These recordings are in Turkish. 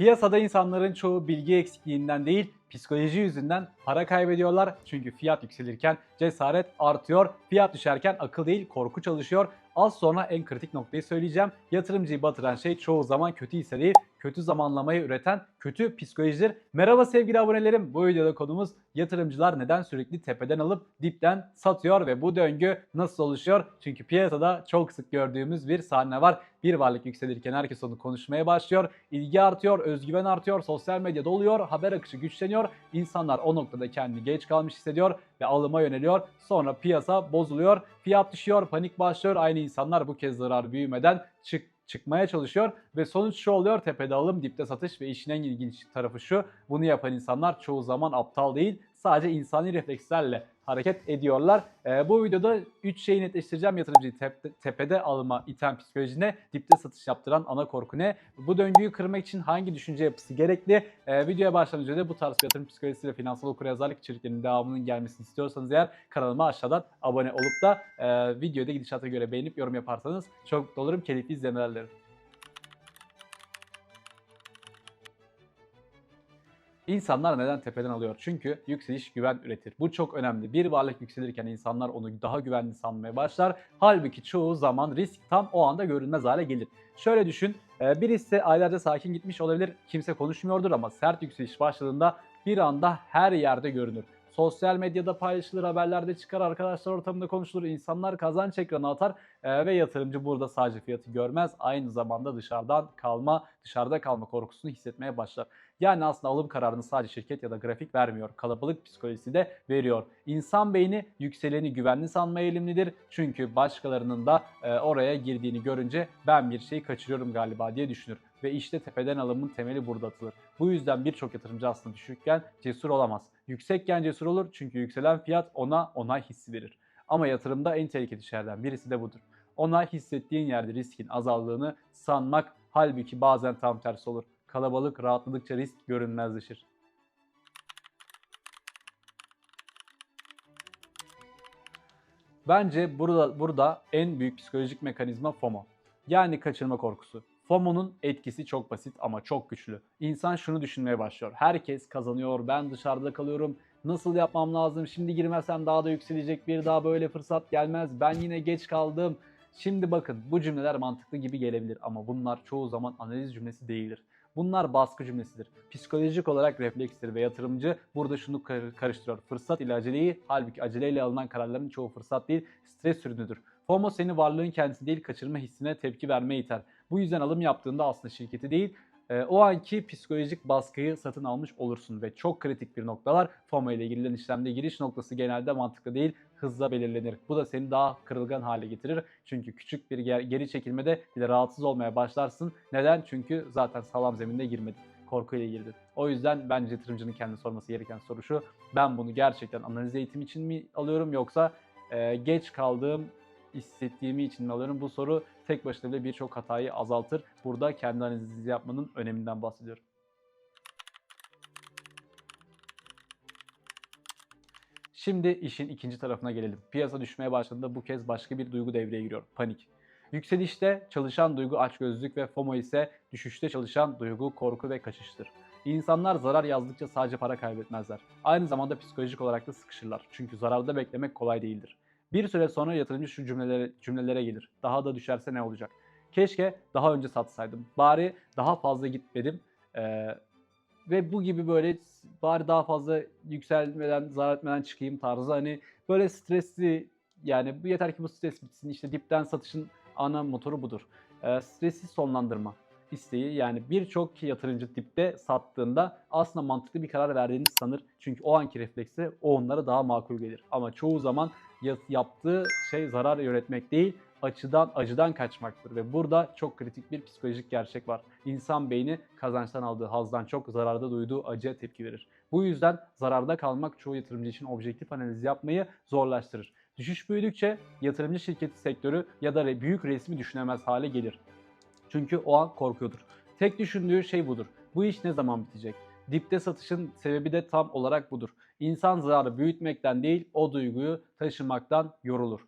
Piyasada insanların çoğu bilgi eksikliğinden değil, psikoloji yüzünden para kaybediyorlar. Çünkü fiyat yükselirken cesaret artıyor, fiyat düşerken akıl değil korku çalışıyor. Az sonra en kritik noktayı söyleyeceğim. Yatırımcıyı batıran şey çoğu zaman kötü hisse değil, kötü zamanlamayı üreten kötü psikolojidir. Merhaba sevgili abonelerim. Bu videoda konumuz yatırımcılar neden sürekli tepeden alıp dipten satıyor ve bu döngü nasıl oluşuyor? Çünkü piyasada çok sık gördüğümüz bir sahne var. Bir varlık yükselirken herkes onu konuşmaya başlıyor. İlgi artıyor, özgüven artıyor, sosyal medya doluyor, haber akışı güçleniyor. İnsanlar o noktada kendini geç kalmış hissediyor ve alıma yöneliyor. Sonra piyasa bozuluyor, fiyat düşüyor, panik başlıyor. Aynı insanlar bu kez zarar büyümeden çıkmaya çalışıyor ve sonuç şu oluyor: tepede alım, dipte satış ve işin en ilginç tarafı şu: bunu yapan insanlar çoğu zaman aptal değil, sadece insani reflekslerle hareket ediyorlar. Bu videoda 3 şeyi netleştireceğim. Yatırımcıyı tepede alıma iten psikoloji ne? Dipte satış yaptıran ana korku ne? Bu döngüyü kırmak için hangi düşünce yapısı gerekli? Videoya başlamadan önce de bu tarz yatırım psikolojisi ve finansal okuryazarlık içeriklerinin devamının gelmesini istiyorsanız eğer kanalıma aşağıdan abone olup da videoda gidişata göre beğenip yorum yaparsanız çok mutlu olurum. Keyifli izlemeler dilerim. İnsanlar neden tepeden alıyor? Çünkü yükseliş güven üretir. Bu çok önemli. Bir varlık yükselirken insanlar onu daha güvenli sanmaya başlar. Halbuki çoğu zaman risk tam o anda görünmez hale gelir. Şöyle düşün, bir hisse aylarca sakin gitmiş olabilir, kimse konuşmuyordur ama sert yükseliş başladığında bir anda her yerde görünür. Sosyal medyada paylaşılır, haberlerde çıkar, arkadaşlar ortamında konuşulur, insanlar kazanç ekranı atar ve yatırımcı burada sadece fiyatı görmez, aynı zamanda dışarıda kalma korkusunu hissetmeye başlar. Yani aslında alım kararını sadece şirket ya da grafik vermiyor, kalabalık psikolojisi de veriyor. İnsan beyni yükseleni güvenli sanmaya eğilimlidir. Çünkü başkalarının da oraya girdiğini görünce ben bir şey kaçırıyorum galiba diye düşünür. Ve işte tepeden alımın temeli burada atılır. Bu yüzden birçok yatırımcı aslında düşükken cesur olamaz. Yüksekken cesur olur çünkü yükselen fiyat ona onay hissi verir. Ama yatırımda en tehlikeli şeylerden birisi de budur. Onay hissettiğin yerde riskin azaldığını sanmak, halbuki bazen tam tersi olur. Kalabalık rahatladıkça risk görünmezleşir. Bence burada en büyük psikolojik mekanizma FOMO. Yani kaçırma korkusu. FOMO'nun etkisi çok basit ama çok güçlü. İnsan şunu düşünmeye başlıyor: herkes kazanıyor, ben dışarıda kalıyorum. Nasıl yapmam lazım? Şimdi girmezsem daha da yükselecek, bir daha böyle fırsat gelmez. Ben yine geç kaldım. Şimdi bakın, bu cümleler mantıklı gibi gelebilir ama bunlar çoğu zaman analiz cümlesi değildir. Bunlar baskı cümlesidir. Psikolojik olarak reflekstir ve yatırımcı burada şunu karıştırıyor: fırsat ile aceleyi. Halbuki aceleyle alınan kararların çoğu fırsat değil, stres ürünüdür. FOMO seni varlığın kendisi değil, kaçırma hissine tepki vermeye iter. Bu yüzden alım yaptığında aslında şirketi değil, o anki psikolojik baskıyı satın almış olursun ve çok kritik bir noktalar: FOMO ile girilen işlemde giriş noktası genelde mantıklı değil, hızla belirlenir. Bu da seni daha kırılgan hale getirir. Çünkü küçük bir geri çekilmede bile rahatsız olmaya başlarsın. Neden? Çünkü zaten sağlam zeminde girmedin. Korkuyla girdin. O yüzden bence yatırımcının kendi sorması gereken soru şu: ben bunu gerçekten analiz eğitimi için mi alıyorum, yoksa geç kaldığım, hissettiğimi için mi alıyorum? Bu soru tek başına bile birçok hatayı azaltır. Burada kendi analizinizi yapmanın öneminden bahsediyorum. Şimdi işin ikinci tarafına gelelim. Piyasa düşmeye başladığında bu kez başka bir duygu devreye giriyor: panik. Yükselişte çalışan duygu açgözlülük ve FOMO ise düşüşte çalışan duygu korku ve kaçıştır. İnsanlar zarar yazdıkça sadece para kaybetmezler. Aynı zamanda psikolojik olarak da sıkışırlar. Çünkü zararda beklemek kolay değildir. Bir süre sonra yatırımcı şu cümlelere gelir: daha da düşerse ne olacak? Keşke daha önce satsaydım. Bari daha fazla gitmedim. Ee, Ve bu gibi böyle bari daha fazla yükselmeden, zarar etmeden çıkayım tarzı, hani böyle stresli, yani bu yeter ki bu stres bitsin. İşte dipten satışın ana motoru budur. Stresi sonlandırma isteği, yani birçok yatırımcı dipte sattığında aslında mantıklı bir karar verdiğini sanır. Çünkü o anki refleksi o onlara daha makul gelir. Ama çoğu zaman yaptığı şey zarar yönetmek değil, acıdan kaçmaktır ve burada çok kritik bir psikolojik gerçek var. İnsan beyni kazançtan aldığı hazdan çok zararda duyduğu acıya tepki verir. Bu yüzden zararda kalmak çoğu yatırımcı için objektif analiz yapmayı zorlaştırır. Düşüş büyüdükçe yatırımcı şirketi, sektörü ya da büyük resmi düşünemez hale gelir. Çünkü o an korkuyordur. Tek düşündüğü şey budur: bu iş ne zaman bitecek? Dipte satışın sebebi de tam olarak budur. İnsan zararı büyütmekten değil, o duyguyu taşımaktan yorulur.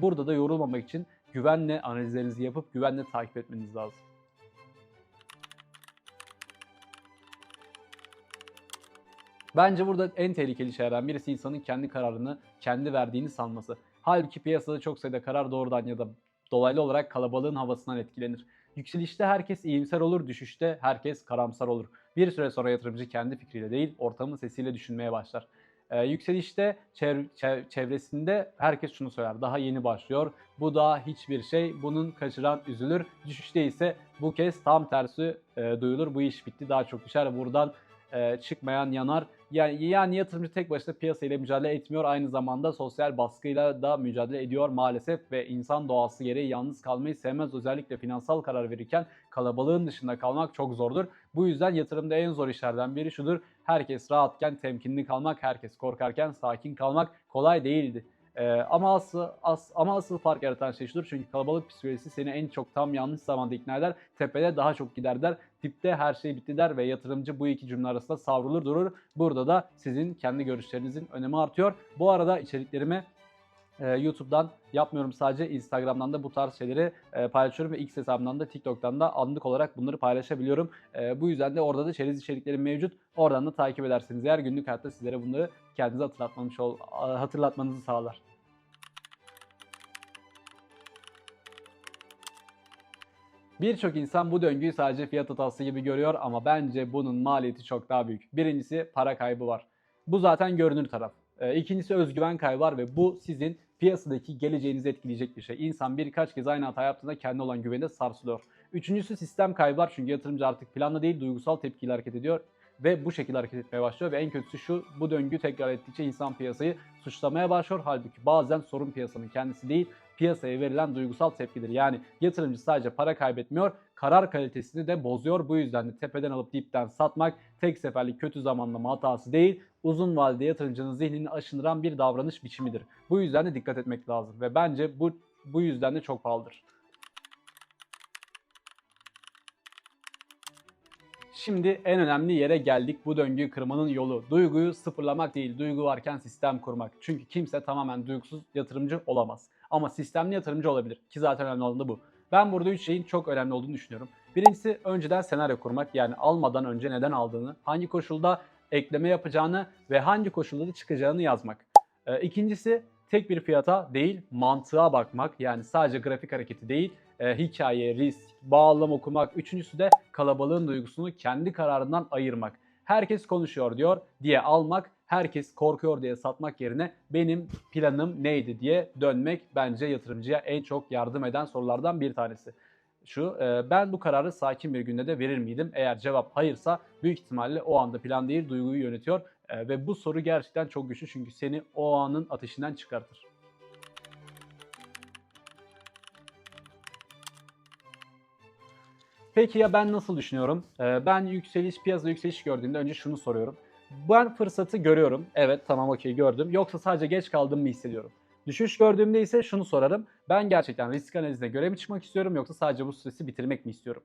Burada da yorulmamak için güvenle analizlerinizi yapıp güvenle takip etmeniz lazım. Bence burada en tehlikeli şeylerden birisi insanın kendi kararını kendi verdiğini sanması. Halbuki piyasada çok sayıda karar doğrudan ya da dolaylı olarak kalabalığın havasından etkilenir. Yükselişte herkes iyimser olur, düşüşte herkes karamsar olur. Bir süre sonra yatırımcı kendi fikriyle değil, ortamın sesiyle düşünmeye başlar. Yükselişte çevresinde herkes şunu söyler: daha yeni başlıyor, bu daha hiçbir şey, bunun kaçıran üzülür. Düşüşte ise bu kez tam tersi duyulur: bu iş bitti, daha çok düşer, buradan çıkmayan yanar. Yani yatırımcı tek başına piyasayla mücadele etmiyor, aynı zamanda sosyal baskıyla da mücadele ediyor maalesef ve insan doğası gereği yalnız kalmayı sevmez. Özellikle finansal karar verirken kalabalığın dışında kalmak çok zordur. Bu yüzden yatırımda en zor işlerden biri şudur: herkes rahatken temkinli kalmak, herkes korkarken sakin kalmak kolay değildi. Ama asıl fark yaratan şey şudur: çünkü kalabalık psikolojisi seni en çok tam yanlış zamanda ikna eder, tepede daha çok gider der, dipte her şey bitti der ve yatırımcı bu iki cümle arasında savrulur durur. Burada da sizin kendi görüşlerinizin önemi artıyor. Bu arada içeriklerimi YouTube'dan yapmıyorum, sadece Instagram'dan da bu tarz şeyleri paylaşıyorum ve X hesabımdan da TikTok'tan da anlık olarak bunları paylaşabiliyorum. Bu yüzden de orada da çerez içeriklerim mevcut. Oradan da takip ederseniz eğer günlük hayatta sizlere bunları kendinize hatırlatmanızı sağlar. Birçok insan bu döngüyü sadece fiyat hatası gibi görüyor ama bence bunun maliyeti çok daha büyük. Birincisi, para kaybı var. Bu zaten görünür taraf. İkincisi, özgüven kaybı var ve bu sizin piyasadaki geleceğinizi etkileyecek bir şey. İnsan birkaç kez aynı hata yaptığında kendi olan güveni de sarsılıyor. Üçüncüsü, sistem kaybı var, çünkü yatırımcı artık planla değil duygusal tepkiyle hareket ediyor ve bu şekilde hareket etmeye başlıyor ve en kötüsü şu: bu döngü tekrar ettikçe insan piyasayı suçlamaya başlıyor. Halbuki bazen sorun piyasanın kendisi değil, piyasaya verilen duygusal tepkidir. Yani yatırımcı sadece para kaybetmiyor, karar kalitesini de bozuyor. Bu yüzden de tepeden alıp dipten satmak tek seferlik kötü zamanlama hatası değil, uzun vadede yatırımcının zihnini aşındıran bir davranış biçimidir. Bu yüzden de dikkat etmek lazım ve bence bu yüzden de çok pahalıdır. Şimdi en önemli yere geldik. Bu döngüyü kırmanın yolu duyguyu sıfırlamak değil, duygu varken sistem kurmak. Çünkü kimse tamamen duygusuz yatırımcı olamaz. Ama sistemli yatırımcı olabilir ki zaten önemli olan da bu. Ben burada 3 şeyin çok önemli olduğunu düşünüyorum. Birincisi, önceden senaryo kurmak, yani almadan önce neden aldığını, hangi koşulda ekleme yapacağını ve hangi koşulda da çıkacağını yazmak. İkincisi, tek bir fiyata değil mantığa bakmak, yani sadece grafik hareketi değil, hikaye, risk, bağlam okumak. Üçüncüsü de kalabalığın duygusunu kendi kararından ayırmak. Herkes konuşuyor diyor diye almak, herkes korkuyor diye satmak yerine benim planım neydi diye dönmek bence yatırımcıya en çok yardım eden sorulardan bir tanesi. Ben bu kararı sakin bir günde de verir miydim? Eğer cevap hayırsa büyük ihtimalle o anda plan değil duyguyu yönetiyor ve bu soru gerçekten çok güçlü, çünkü seni o anın ateşinden çıkartır. Peki ya ben nasıl düşünüyorum? Ben piyasada yükseliş gördüğümde önce şunu soruyorum: ben fırsatı görüyorum. Evet, tamam, okey, gördüm. Yoksa sadece geç kaldım mı hissediyorum? Düşüş gördüğümde ise şunu sorarım: ben gerçekten risk analizine göre mi çıkmak istiyorum, yoksa sadece bu stresi bitirmek mi istiyorum?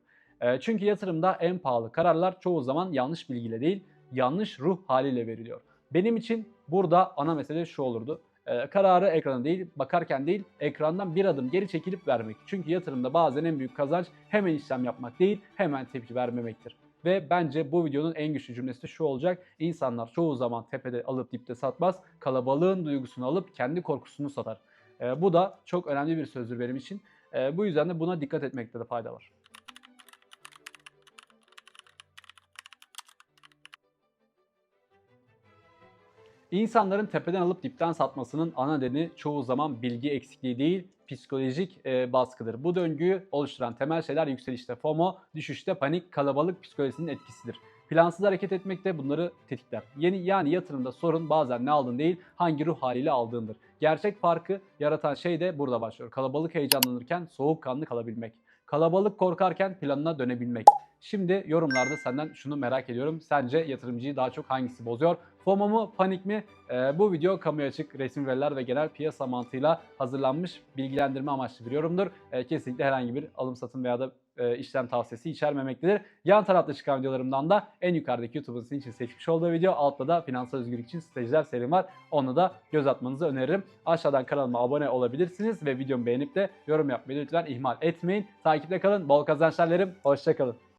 Çünkü yatırımda en pahalı kararlar çoğu zaman yanlış bilgiyle değil, yanlış ruh haliyle veriliyor. Benim için burada ana mesele şu olurdu: kararı ekrana değil, bakarken değil, ekrandan bir adım geri çekilip vermek. Çünkü yatırımda bazen en büyük kazanç hemen işlem yapmak değil, hemen tepki vermemektir. Ve bence bu videonun en güçlü cümlesi de şu olacak: İnsanlar çoğu zaman tepede alıp dipte satmaz, kalabalığın duygusunu alıp kendi korkusunu satar. Bu da çok önemli bir sözdür benim için. Bu yüzden de buna dikkat etmekte de fayda var. İnsanların tepeden alıp dipten satmasının ana nedeni çoğu zaman bilgi eksikliği değil, psikolojik baskıdır. Bu döngüyü oluşturan temel şeyler yükselişte FOMO, düşüşte panik, kalabalık psikolojisinin etkisidir. Plansız hareket etmek de bunları tetikler. Yani yatırımda sorun bazen ne aldığın değil, hangi ruh haliyle aldığındır. Gerçek farkı yaratan şey de burada başlıyor: kalabalık heyecanlanırken soğukkanlı kalabilmek. Kalabalık korkarken planına dönebilmek. Şimdi yorumlarda senden şunu merak ediyorum: sence yatırımcıyı daha çok hangisi bozuyor? FOMO mu, panik mi? Bu video kamuya açık, resmi veriler ve genel piyasa mantığıyla hazırlanmış bilgilendirme amaçlı bir yorumdur. Kesinlikle herhangi bir alım satım veya da işlem tavsiyesi içermemektedir. Yan tarafta çıkan videolarımdan da en yukarıdaki YouTube'un sizin için seçmiş olduğu video, altta da finansal özgürlük için stratejiler serim var. Onu da göz atmanızı öneririm. Aşağıdan kanalıma abone olabilirsiniz ve videomu beğenip de yorum yapmayı lütfen ihmal etmeyin. Takipte kalın, bol kazançlar dilerim. Hoşça kalın.